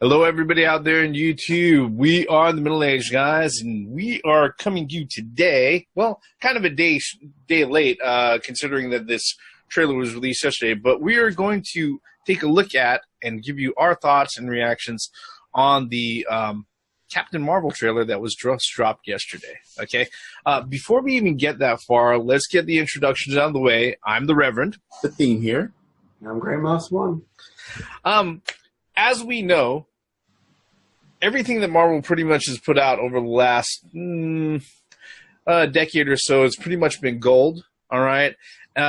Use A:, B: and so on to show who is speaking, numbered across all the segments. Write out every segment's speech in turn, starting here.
A: Hello, everybody out there in YouTube. We are the Middle Age Guys, and we are coming to you today. Well, kind of a day late, considering that this trailer was released yesterday. But we are going to take a look at and give you our thoughts and reactions on the Captain Marvel trailer that was just dropped yesterday. Okay. Before we even get that far, let's get the introductions out of the way. I'm the Reverend.
B: The theme here.
C: I'm Grey Moss One.
A: As we know, everything that Marvel pretty much has put out over the last decade or so has pretty much been gold, all right?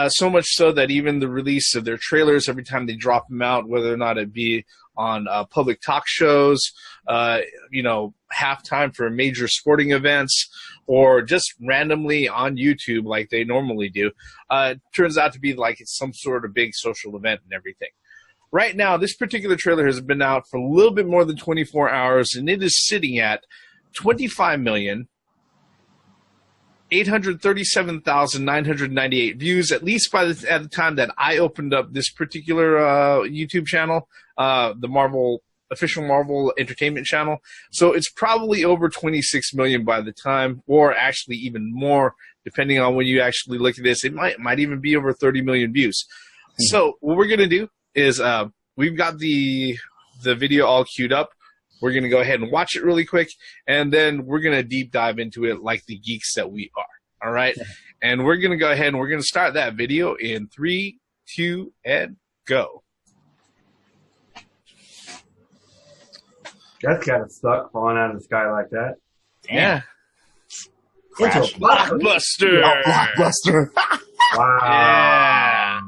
A: So much so that even the release of their trailers, every time they drop them out, whether or not it be on public talk shows, halftime for major sporting events, or just randomly on YouTube like they normally do, turns out to be like it's some sort of big social event and everything. Right now, this particular trailer has been out for a little bit more than 24 hours, and it is sitting at 25,837,998 views, at least at the time that I opened up this particular YouTube channel, the official Marvel Entertainment channel. So it's probably over 26 million by the time, or actually even more, depending on when you actually look at this. It might even be over 30 million views. So what we're going to do is we've got the video all queued up. We're going to go ahead and watch it really quick, and then we're going to deep dive into it like the geeks that we are. All right? And we're going to go ahead and we're going to start that video in 3, 2, and go.
C: That's kind of stuck falling out of the sky like that.
A: Yeah.
B: Crash.
A: Blockbuster.
B: Blockbuster.
C: Wow.
A: Yeah.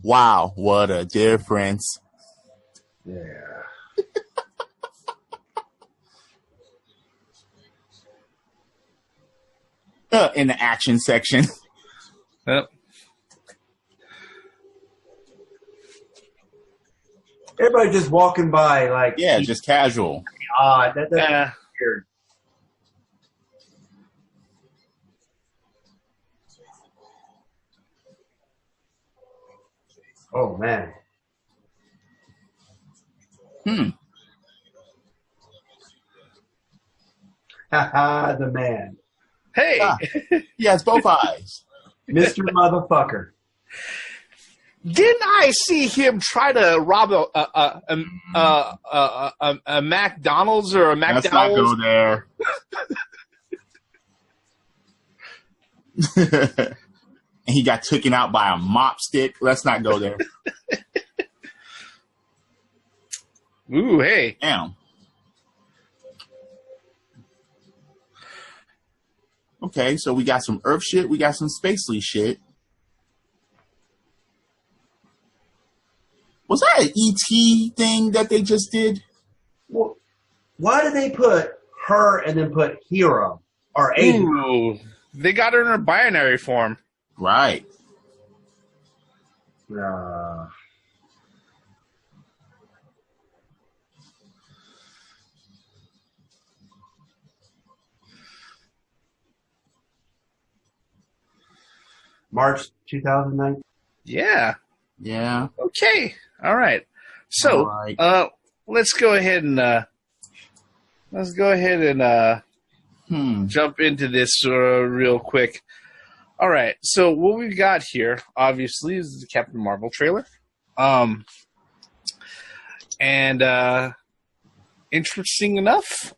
B: Wow, what a difference.
C: Yeah.
B: In the action section.
A: Yep.
C: Everybody just walking by like...
B: Yeah, just casual.
C: Odd. That's
A: Yeah.
C: weird. Oh, man. Haha, the man.
A: Hey.
B: Ah. He has both eyes.
C: Mr. Motherfucker.
A: Didn't I see him try to rob a McDonald's or a
B: Let's not
A: McDowell's?
B: go there. And he got taken out by a mop stick. Let's not go there.
A: Ooh, hey.
B: Damn. Okay, so we got some Earth shit. We got some Spacely shit. Was that an ET thing that they just did?
C: Well, why did they put her and then put hero or agent?
A: Ooh, they got her in her binary form.
B: Right.
C: March 2009.
A: Yeah.
B: Yeah.
A: Okay. All right. So,
B: All right.
A: let's go ahead and jump into this real quick. All right. So what we've got here, obviously, is the Captain Marvel trailer. Interesting enough,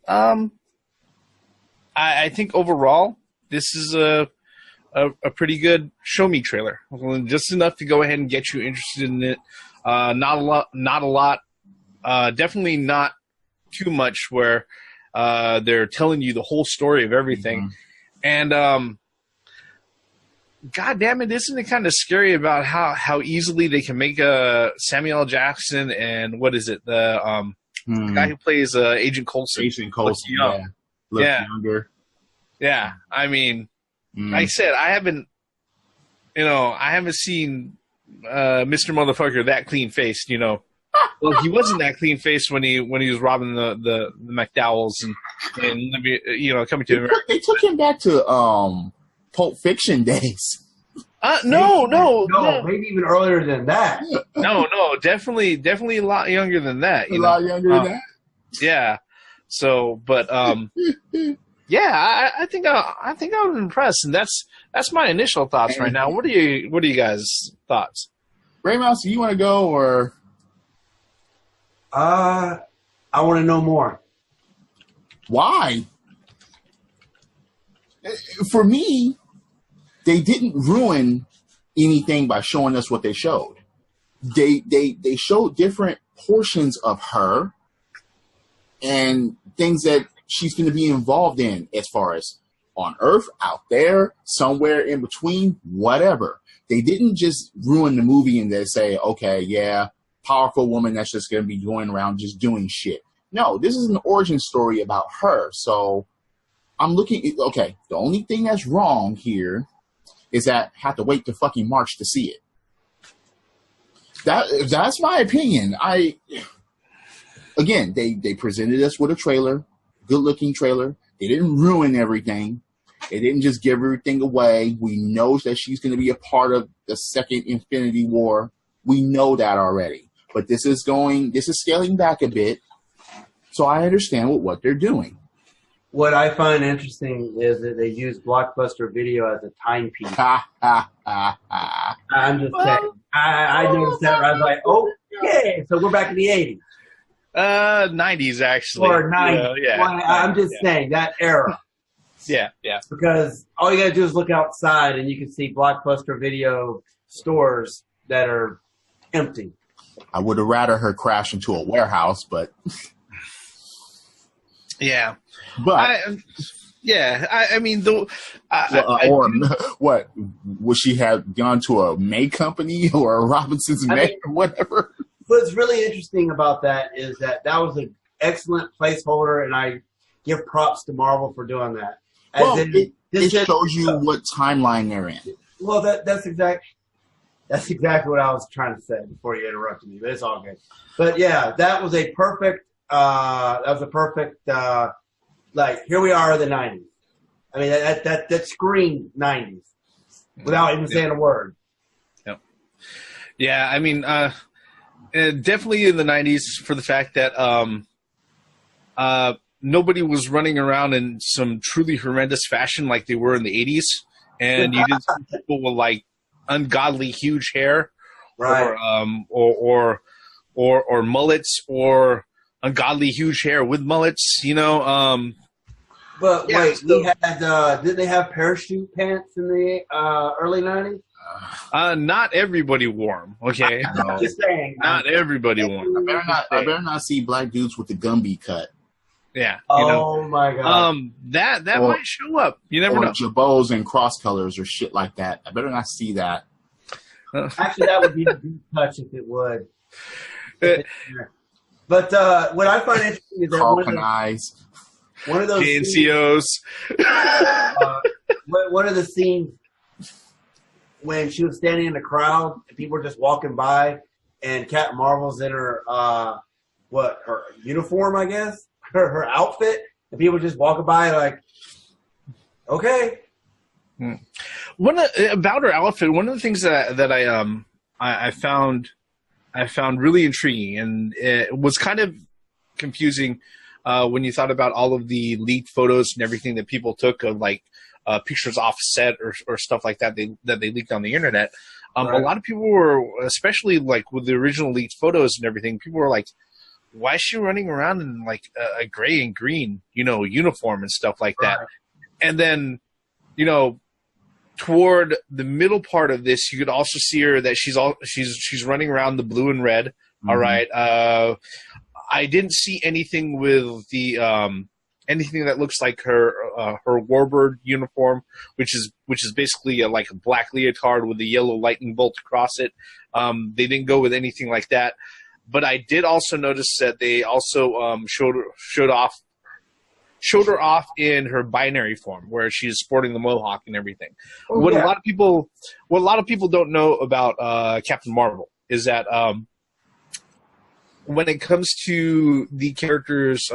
A: I think overall this is a pretty good show me trailer. Just enough to go ahead and get you interested in it. Not a lot. Definitely not too much where they're telling you the whole story of everything. Mm-hmm. And God damn it, isn't it kind of scary about how easily they can make Samuel L. Jackson and what is it, the guy who plays Agent Coulson.
B: Agent Coulson,
A: young.
B: yeah. Look younger.
A: Yeah, I mean, like I said, I haven't seen Mr. Motherfucker that clean faced, Well, he wasn't that clean faced when he was robbing the McDowells and coming to America.
B: They took him back to Pulp Fiction days.
A: No,
C: maybe even earlier than that.
A: No, definitely a lot younger than that.
B: A lot younger than that.
A: Yeah. So, but yeah, I think I was impressed, and that's my initial thoughts right now. What are you guys' thoughts?
B: Ray Mouse, do you want to go or?
C: I want to know more.
B: Why? For me, they didn't ruin anything by showing us what they showed. They showed different portions of her and things that she's going to be involved in, as far as on Earth, out there, somewhere in between, whatever. They didn't just ruin the movie and they say, okay, yeah, powerful woman that's just going to be going around just doing shit. No, this is an origin story about her. So I'm looking, okay, the only thing that's wrong here is that I have to wait to fucking March to see it. That's my opinion. Again, they presented us with a trailer, good-looking trailer. They didn't ruin everything. They didn't just give everything away. We know that she's going to be a part of the second Infinity War. We know that already. But this is scaling back a bit, so I understand what they're doing.
C: What I find interesting is that they use Blockbuster Video as a timepiece. I'm just saying. I noticed that. I was like, oh, yeah. So we're back in the 80s.
A: 90s, actually.
C: Or 90s.
A: Yeah.
C: Well, I'm just saying, that era.
A: Yeah.
C: Because all you got to do is look outside and you can see Blockbuster Video stores that are empty.
B: I would have rather her crash into a warehouse, but...
A: Yeah.
B: But...
A: I mean, though...
B: what? Would she have gone to a May company or a Robinson's May or whatever?
C: What's really interesting about that is that was an excellent placeholder, and I give props to Marvel for doing that.
B: It shows you what timeline they're in.
C: Well, that's exactly what I was trying to say before you interrupted me, but it's all good. But yeah, that was a perfect, like, here we are in the 90s. I mean, that screamed 90s without even saying a word.
A: Yep. Yeah, I mean, definitely in the 90s for the fact that nobody was running around in some truly horrendous fashion like they were in the 80s, and you didn't see people with like ungodly huge hair,
C: right?
A: Or mullets, or ungodly huge hair with mullets, you know.
C: But yeah, wait, we had did they have parachute pants in the early 90s?
A: Not everybody wore them. Okay,
C: no. Just saying.
A: Not everybody wore them.
B: I better not see black dudes with the Gumby cut.
A: Yeah.
C: Oh my god.
A: That might show up. You never know.
B: Jabots and cross colors or shit like that. I better not see that.
C: Actually, that would be a deep touch if it would. But what I find interesting is that one of those
A: NCOs.
C: One of the scenes when she was standing in the crowd and people were just walking by, and Captain Marvel's in her her uniform, I guess, her outfit, and people just walking by like, okay.
A: About her outfit, one of the things that I found really intriguing, and it was kind of confusing when you thought about all of the leaked photos and everything that people took of like pictures off set or stuff like that that they leaked on the internet. Right. A lot of people were, especially like with the original leaked photos and everything, people were like, why is she running around in like a gray and green, uniform and stuff like that? Right. And then, toward the middle part of this, you could also see her that she's running around the blue and red. Mm-hmm. All right. I didn't see anything with the anything that looks like her warbird uniform, which is basically like a black leotard with a yellow lightning bolt across it. They didn't go with anything like that, but I did also notice that they also showed her off in her binary form, where she's sporting the mohawk and everything. Oh, what a lot of people don't know about Captain Marvel is that when it comes to the characters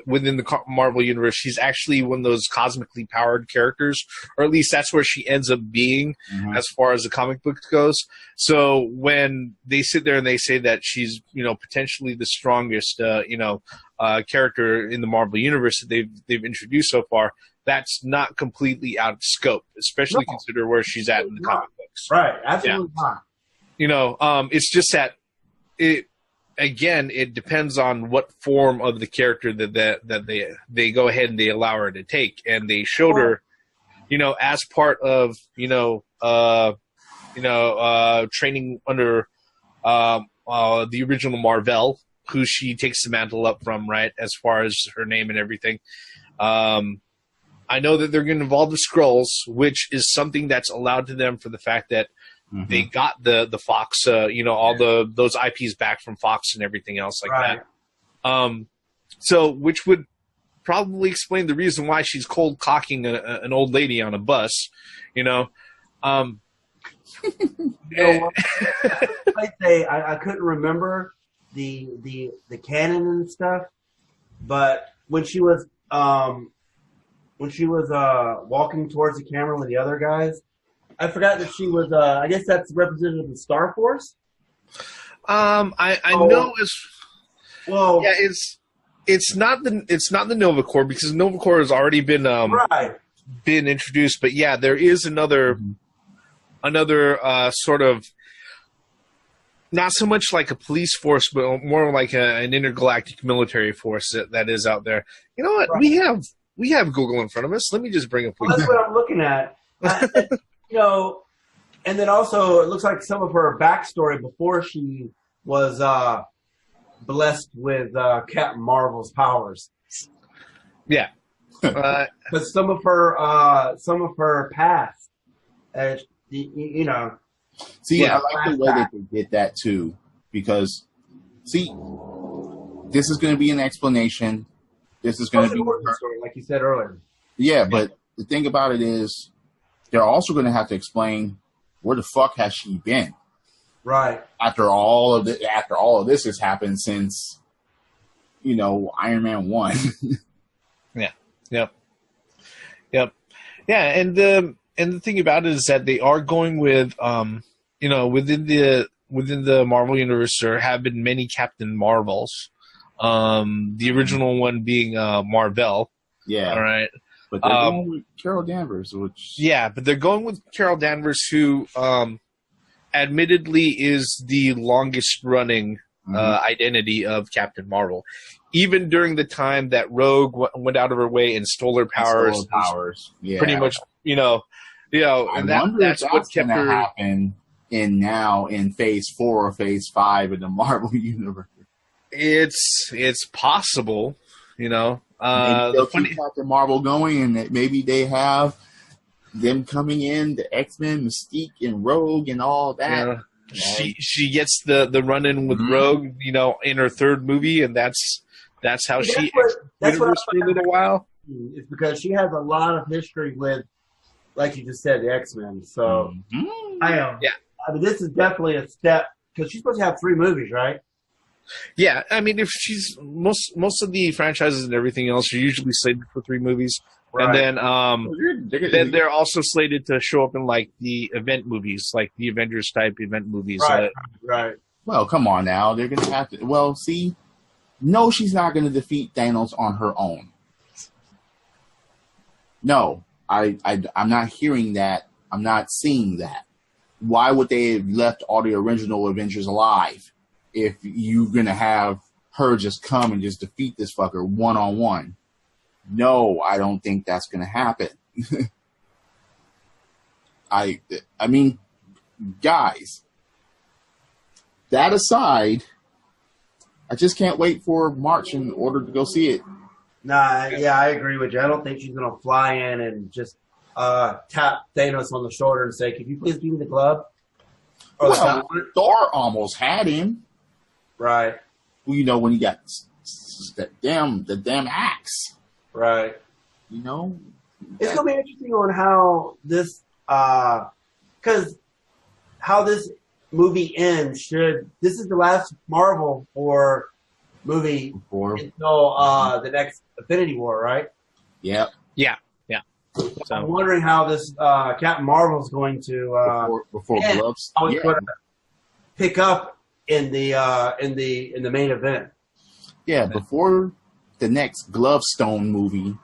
A: within the Marvel universe, she's actually one of those cosmically powered characters, or at least that's where she ends up being as far as the comic book goes. So when they sit there and they say that she's, potentially the strongest, character in the Marvel universe that they've introduced so far, that's not completely out of scope, especially consider where she's at in the comic books.
C: Right, absolutely not.
A: It's just that it depends on what form of the character that they go ahead and they allow her to take, and they showed her, as part of training under the original Marvel, who she takes the mantle up from, right, as far as her name and everything. I know that they're going to involve the Skrulls, which is something that's allowed to them for the fact that they got the Fox, all those IPs back from Fox and everything else like that. So, which would probably explain the reason why she's cold cocking an old lady on a bus, I
C: say I couldn't remember the canon and stuff, but when she was walking towards the camera with the other guys, I forgot that she was. I guess that's representative of the Star Force.
A: I know as well. Yeah, it's not the Nova Corps, because Nova Corps has already been been introduced. But yeah, there is another sort of, not so much like a police force, but more like an intergalactic military force that is out there. You know what? Right. We have Google in front of us. Let me just bring up.
C: Well, that's what I'm looking at. And then also it looks like some of her backstory before she was blessed with Captain Marvel's powers.
A: Yeah,
C: but some of her past,
B: See, I like the way that they did that too, because see, this is going to be an explanation. This is going to be
C: story, like you said earlier.
B: Yeah, but the thing about it is, they're also going to have to explain where the fuck has she been,
C: right?
B: After all of this has happened since, Iron Man 1.
A: Yeah. Yep. Yeah, and the thing about it is that they are going with, within the Marvel universe, there have been many Captain Marvels. The original one being Marvel. Yeah. All right.
B: But they're going with Carol Danvers,
A: but they're going with Carol Danvers, who, admittedly, is the longest running identity of Captain Marvel. Even during the time that Rogue went out of her way and stole her powers, pretty much, and that's what kept her.
B: Happen in Phase 4 or Phase 5 of the Marvel universe.
A: It's possible,
B: maybe they'll keep Captain Marvel going, and maybe they have them coming in, the X-Men, Mystique, and Rogue, and all that.
A: Yeah. She gets the run in with Rogue, in her third movie, and that's how she universe for a little while.
C: It's because she has a lot of history with, like you just said, the X-Men. So I mean, this is definitely a step, because she's supposed to have 3 movies, right?
A: Yeah, I mean, if she's most of the franchises and everything else are usually slated for 3 movies, and then they're also slated to show up in like the event movies, like the Avengers type event movies.
C: Right.
B: Well, come on now, they're gonna have to. Well, see, no, she's not gonna defeat Thanos on her own. No, I'm not hearing that. I'm not seeing that. Why would they have left all the original Avengers alive if you're going to have her just come and just defeat this fucker one-on-one? No, I don't think that's going to happen. I mean, guys, that aside, I just can't wait for March in order to go see it.
C: Nah, yeah, I agree with you. I don't think she's going to fly in and just tap Thanos on the shoulder and say, "Could you please give me the glove?"
B: Well, Thor almost had him.
C: Right.
B: Well, when he got the damn axe.
C: Right.
B: It's going
C: to be interesting on how this, because how this movie ends. This is the last Marvel for movie
B: Before.
C: until the next Infinity War, right?
B: Yep.
A: Yeah.
C: I'm
A: So
C: wondering how this Captain Marvel is going to
B: Before
C: and
B: gloves.
C: how it's
B: Yeah.
C: going to pick up in the main event.
B: Yeah, before the next Glovestone movie.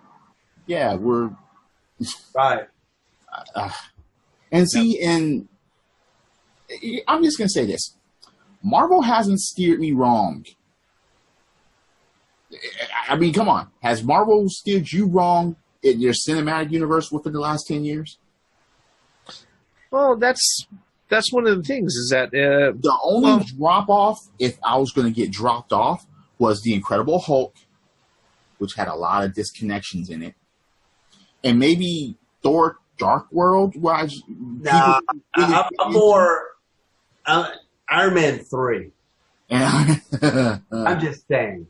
B: Yeah, we're
C: Right.
B: and see, and I'm just gonna say this: Marvel hasn't steered me wrong. I mean, come on, has Marvel steered you wrong in your cinematic universe within the last 10 years?
A: well, that's one of the things is that
B: The only drop off, if I was going to get dropped off, was the Incredible Hulk, which had a lot of disconnections in it, and maybe Thor: Dark World, where
C: Nah, I'm more Iron Man 3. I'm just saying.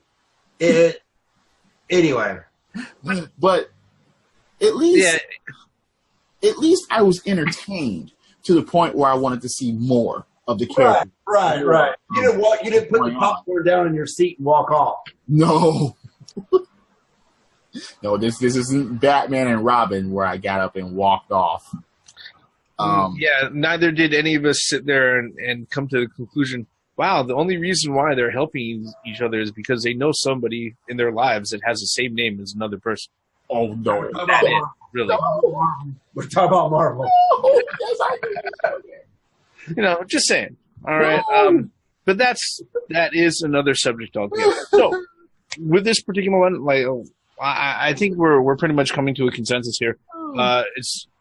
C: Anyway.
B: But at least I was entertained to the point where I wanted to see more of the character.
C: Right. You didn't put the popcorn down in your seat and walk off.
B: No. No, this isn't Batman and Robin where I got up and walked off.
A: Yeah, neither did any of us sit there and come to the conclusion, wow, the only reason why they're helping each other is because they know somebody in their lives that has the same name as another person.
B: Oh, no.
A: That's it, really.
C: We're talking about Marvel.
B: Oh, yes, I do.
A: You know, just saying. All right. But that is another subject altogether. So, with this particular one, like, I think we're pretty much coming to a consensus here.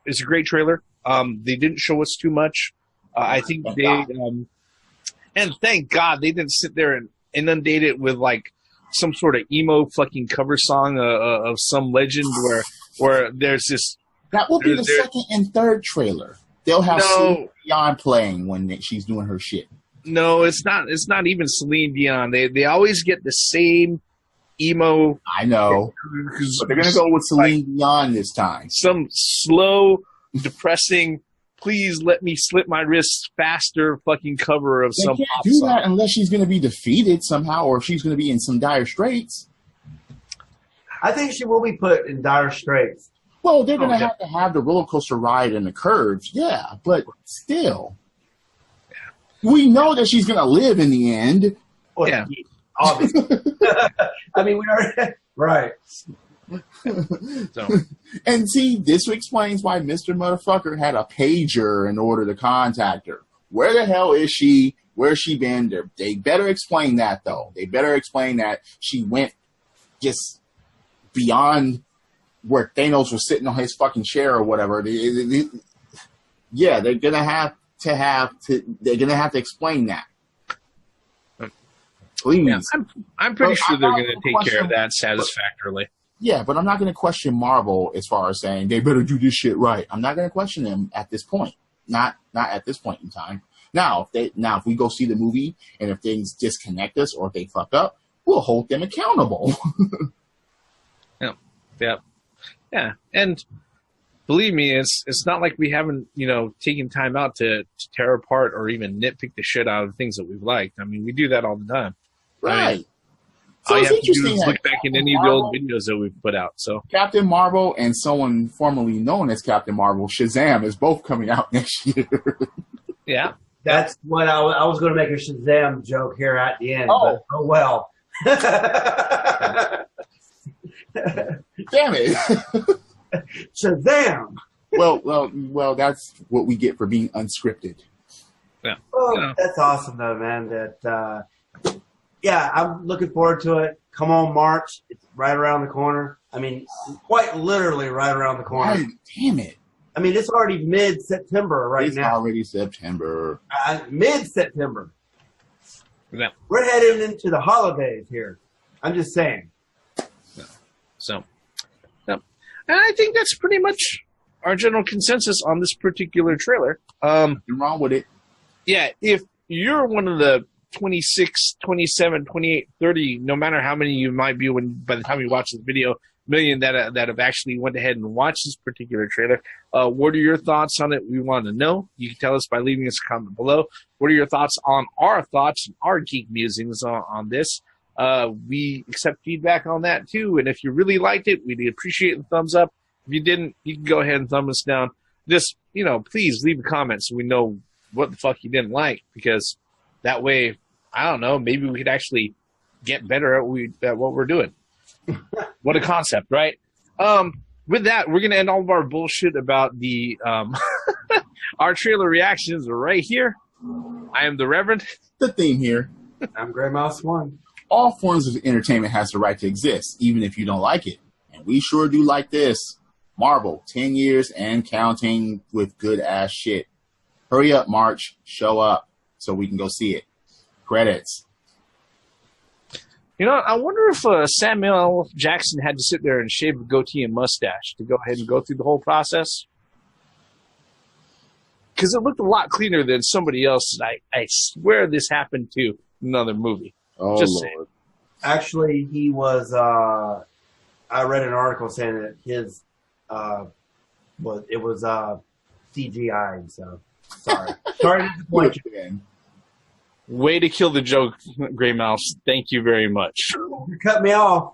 A: It's a great trailer. They didn't show us too much. I think and thank God they didn't sit there and inundate it with like some sort of emo fucking cover song of some legend where there's this.
B: That will be the second and third trailer. They'll have Celine Dion playing when she's doing her shit.
A: No, it's not. It's not even Celine Dion. They always get the same emo.
B: I know, but they're gonna go with Celine Dion this time.
A: Some slow, depressing. Please let me slip my wrists faster. Fucking cover of some
B: can't
A: pop
B: do
A: song.
B: that unless she's gonna be defeated somehow, or if she's gonna be in some dire straits.
C: I think she will be put in dire straits.
B: Well, they're gonna have to have the roller coaster ride and the curves, yeah, but still. We know that she's going to live in the end.
C: Well, yeah. Obviously. I mean, we already... Right.
A: So.
B: And see, this explains why Mr. Motherfucker had a pager in order to contact her. Where the hell is she? Where's she been? They better explain that, though. They better explain that she went just beyond where Thanos was sitting on his fucking chair or whatever. Yeah, they're going to have to explain that. Please.
A: Yeah, I'm pretty sure they're going to take care of that satisfactorily.
B: Yeah, but I'm not going to question Marvel as far as saying they better do this shit right. I'm not going to question them at this point. Not at this point in time. Now, if we go see the movie and if things disconnect us or if they fuck up, we'll hold them accountable.
A: Yeah. And believe me, it's not like we haven't, taken time out to tear apart or even nitpick the shit out of things that we've liked. I mean, we do that all the time.
B: Right.
A: I mean,
B: so
A: all you
B: it's
A: have to do
B: interesting
A: is look back in any of the
B: Marvel,
A: old videos that we've put out. So
B: Captain Marvel and someone formerly known as Captain Marvel, Shazam, is both coming out next year.
A: Yeah.
C: That's what I was going to make a Shazam joke here at the end.
B: Oh.
C: But oh well.
B: Damn it.
C: Shazam!
B: Well, that's what we get for being unscripted.
A: Yeah.
C: Oh, that's awesome, though, man. That, yeah, I'm looking forward to it. Come on, March. It's right around the corner. I mean, quite literally right around the corner.
B: Right. Damn it.
C: I mean, it's already mid-September now.
B: It's already September.
C: Mid-September.
A: Yeah.
C: We're heading into the holidays here. I'm just saying.
A: So, yeah. And I think that's pretty much our general consensus on this particular trailer.
B: Nothing wrong with it.
A: Yeah, if you're one of the 26, 27, 28, 30, no matter how many you might be by the time you watch this video, million that have actually went ahead and watched this particular trailer, what are your thoughts on it? We want to know. You can tell us by leaving us a comment below. What are your thoughts on our thoughts and our geek musings on this? We accept feedback on that too. And if you really liked it, we'd appreciate the thumbs up. If you didn't, you can go ahead and thumb us down. Just, please leave a comment so we know what the fuck you didn't like, because that way, I don't know, maybe we could actually get better at what we're doing. What a concept, right? With that, we're going to end all of our bullshit about the our trailer reactions right here. I am the Reverend.
B: The theme here.
C: I'm Grey Mouse 1.
B: All forms of entertainment has the right to exist, even if you don't like it. And we sure do like this. Marvel, 10 years and counting with good-ass shit. Hurry up, March. Show up so we can go see it. Credits.
A: I wonder if Samuel L. Jackson had to sit there and shave a goatee and mustache to go ahead and go through the whole process. Because it looked a lot cleaner than somebody else. I swear this happened to another movie.
B: Oh,
A: Just
B: Lord.
A: saying.
C: Actually, he was, I read an article saying that his, it was CGI, so sorry. Sorry to disappoint you.
A: Way to kill the joke, Grey Mouse. Thank you very much.
C: You cut me off.